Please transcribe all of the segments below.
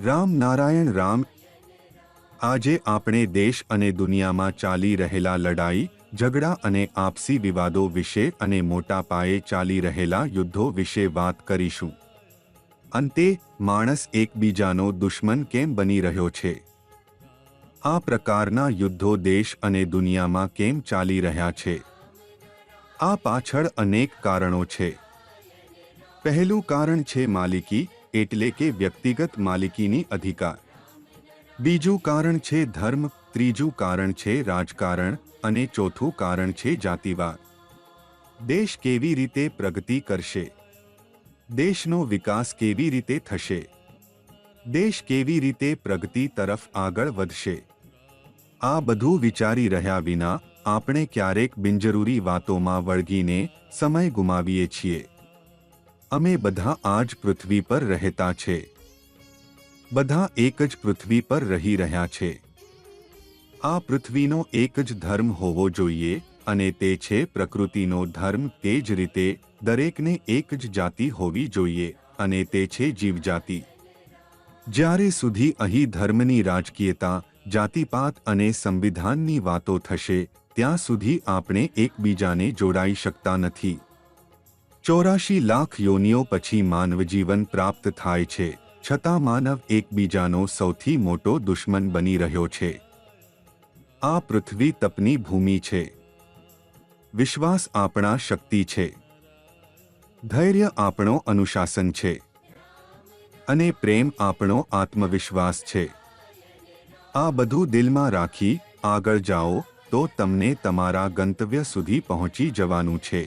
રામ નારાયણ રામ. આજે આપણે દેશ અને દુનિયામાં ચાલી રહેલા લડાઈ ઝઘડા અને આપસી વિવાદો વિશે અને મોટા પાયે ચાલી રહેલા યુદ્ધો વિશે વાત કરીશું. અંતે માણસ એકબીજાનો દુશ્મન કેમ બની રહ્યો છે? આ પ્રકારના યુદ્ધો દેશ અને દુનિયામાં કેમ ચાલી રહ્યા છે? આ પાછળ અનેક કારણો છે. પહેલું કારણ છે માલિકી, એટલે કે વ્યક્તિગત માલિકીની અધિકાર. બીજું કારણ છે ધર્મ, ત્રીજું કારણ છે રાજકારણ અને ચોથું કારણ છે જાતિવાદ. દેશ કેવી રીતે પ્રગતિ કરશે? દેશનો વિકાસ કેવી રીતે થશે? દેશ કેવી રીતે પ્રગતિ તરફ આગળ વધશે? આ બધું વિચારી રહ્યા વિના આપણે ક્યારેક બિનજરૂરી વાતોમાં વળગીને સમય ગુમાવીએ છીએ. અમે બધા આ જ પૃથ્વી પર રહેતા છે. બધા એક જ પૃથ્વી પર રહી રહ્યા છે. આ પૃથ્વીનો એક જ ધર્મ હોવો જોઈએ અને તે છે પ્રકૃતિનો ધર્મ. તે જ રીતે દરેકને એક જ જાતિ હોવી જોઈએ અને તે છે જીવજાતિ. જ્યારે સુધી અહીં ધર્મની, રાજકીયતા, જાતિપાત અને સંવિધાનની વાતો થશે ત્યાં સુધી આપણે એકબીજાને જોડાઈ શકતા નથી. 84 લાખ યોનિઓ પછી માનવજીવન પ્રાપ્ત થાય છે, છતાં માનવ એકબીજાનો સૌથી મોટો દુશ્મન બની રહ્યો છે. આ પૃથ્વી તપની ભૂમિ છે. વિશ્વાસ આપણા શક્તિ છે. ધૈર્ય આપણો અનુશાસન છે અને પ્રેમ આપણો આત્મવિશ્વાસ છે. આ બધું દિલમાં રાખી આગળ જાઓ તો તમને તમારા ગંતવ્ય સુધી પહોંચી જવાનું છે.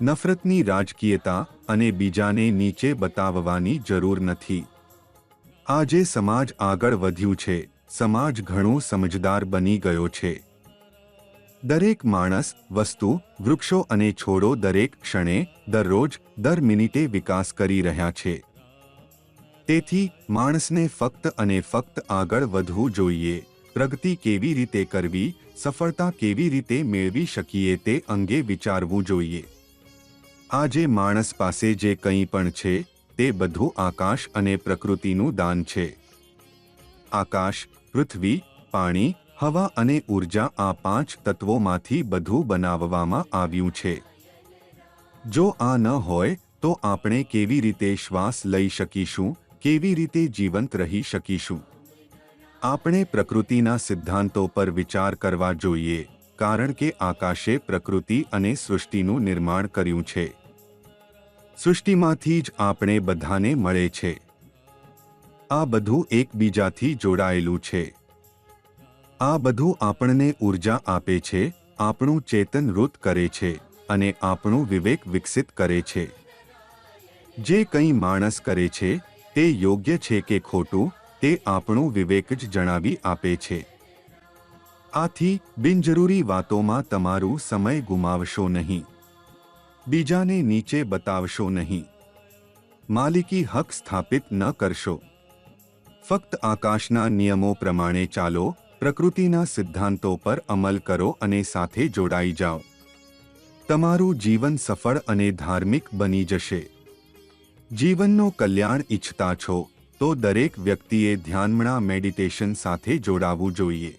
નફરતની રાજકીયતા અને બીજાને નીચે બતાવવાની જરૂર નથી. આજે સમાજ આગળ વધ્યું છે. સમાજ ઘણો સમજદાર બની ગયો છે. દરેક માણસ, વસ્તુ, વૃક્ષો અને છોડો દરેક ક્ષણે, દરરોજ, દર મિનિટે વિકાસ કરી રહ્યા છે. તેથી માણસને ફક્ત અને ફક્ત આગળ વધવું જોઈએ. પ્રગતિ કેવી રીતે કરવી, સફળતા કેવી રીતે મેળવી શકીએ તે અંગે વિચારવું જોઈએ. આજે માણસ પાસે જે કંઈ પણ છે તે બધું આકાશ અને પ્રકૃતિનું દાન છે. આકાશ, પૃથ્વી, પાણી, હવા અને ઊર્જા, આ 5 તત્વોમાંથી બધું બનાવવામાં આવ્યું છે. જો આ ન હોય તો આપણે કેવી રીતે શ્વાસ લઈ શકીશું, કેવી રીતે જીવંત રહી શકીશું? આપણે પ્રકૃતિના સિદ્ધાંતો પર વિચાર કરવા જોઈએ, કારણ કે આકાશે પ્રકૃતિ અને સૃષ્ટિનું નિર્માણ કર્યું છે. સૃષ્ટિમાંથી જ આપણે બધાને મળે છે. આ બધું એકબીજાથી જોડાયેલું છે. આ બધું આપણને ઊર્જા આપે છે, આપણું ચેતન વૃદ્ધ કરે છે અને આપણું વિવેક વિકસિત કરે છે. જે કંઈ માણસ કરે છે તે યોગ્ય છે કે ખોટું તે આપણું વિવેક જ જણાવી આપે છે. આથી બિનજરૂરી વાતોમાં તમારું સમય ગુમાવશો નહીં. બીજાને નીચે બતાવશો નહીં. માલિકી હક સ્થાપિત ન કરશો. ફક્ત આકાશના નિયમો પ્રમાણે ચાલો, પ્રકૃતિના સિદ્ધાંતો પર અમલ કરો અને સાથે જોડાઈ જાઓ. તમારું જીવન સફળ અને ધાર્મિક બની જશે. જીવનનો કલ્યાણ ઈચ્છતા છો તો દરેક વ્યક્તિએ ધ્યાનમણા મેડિટેશન સાથે જોડાવું જોઈએ.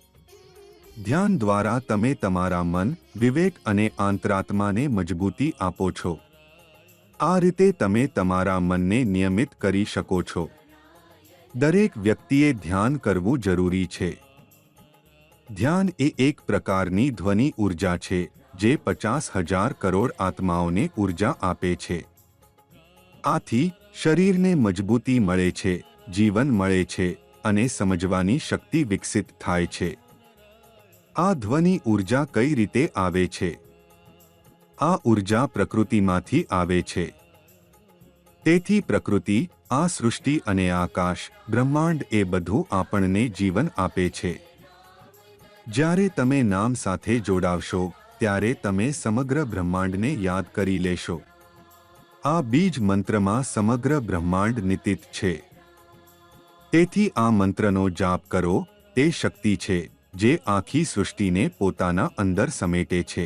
ધ્યાન દ્વારા તમે તમારા મન, વિવેક અને અંતરાત્માને મજબૂતી આપો છો. આ રીતે તમે તમારા મનને નિયમિત કરી શકો છો. દરેક વ્યક્તિએ ધ્યાન કરવું જરૂરી છે. ધ્યાન એ એક પ્રકારની ધ્વનિ ઊર્જા છે જે 50,000 કરોડ આત્માઓને ઊર્જા આપે છે. આથી શરીરને મજબૂતી મળે છે, જીવન મળે છે અને સમજવાની શક્તિ વિકસિત થાય છે. આ ધ્વનિ ઊર્જા કઈ રીતે આવે છે? આ ઊર્જા પ્રકૃતિમાંથી આવે છે. તેથી પ્રકૃતિ, આ સૃષ્ટિ અને આકાશ, બ્રહ્માંડ એ બધું આપણને જીવન આપે છે. જ્યારે તમે નામ સાથે જોડાવશો ત્યારે તમે સમગ્ર બ્રહ્માંડને યાદ કરી લેશો. આ બીજ મંત્રમાં સમગ્ર બ્રહ્માંડ નિહિત છે. તેથી આ મંત્રનો જાપ કરો. તે શક્તિ છે જે આખી સૃષ્ટિને પોતાના અંદર સમેટે છે.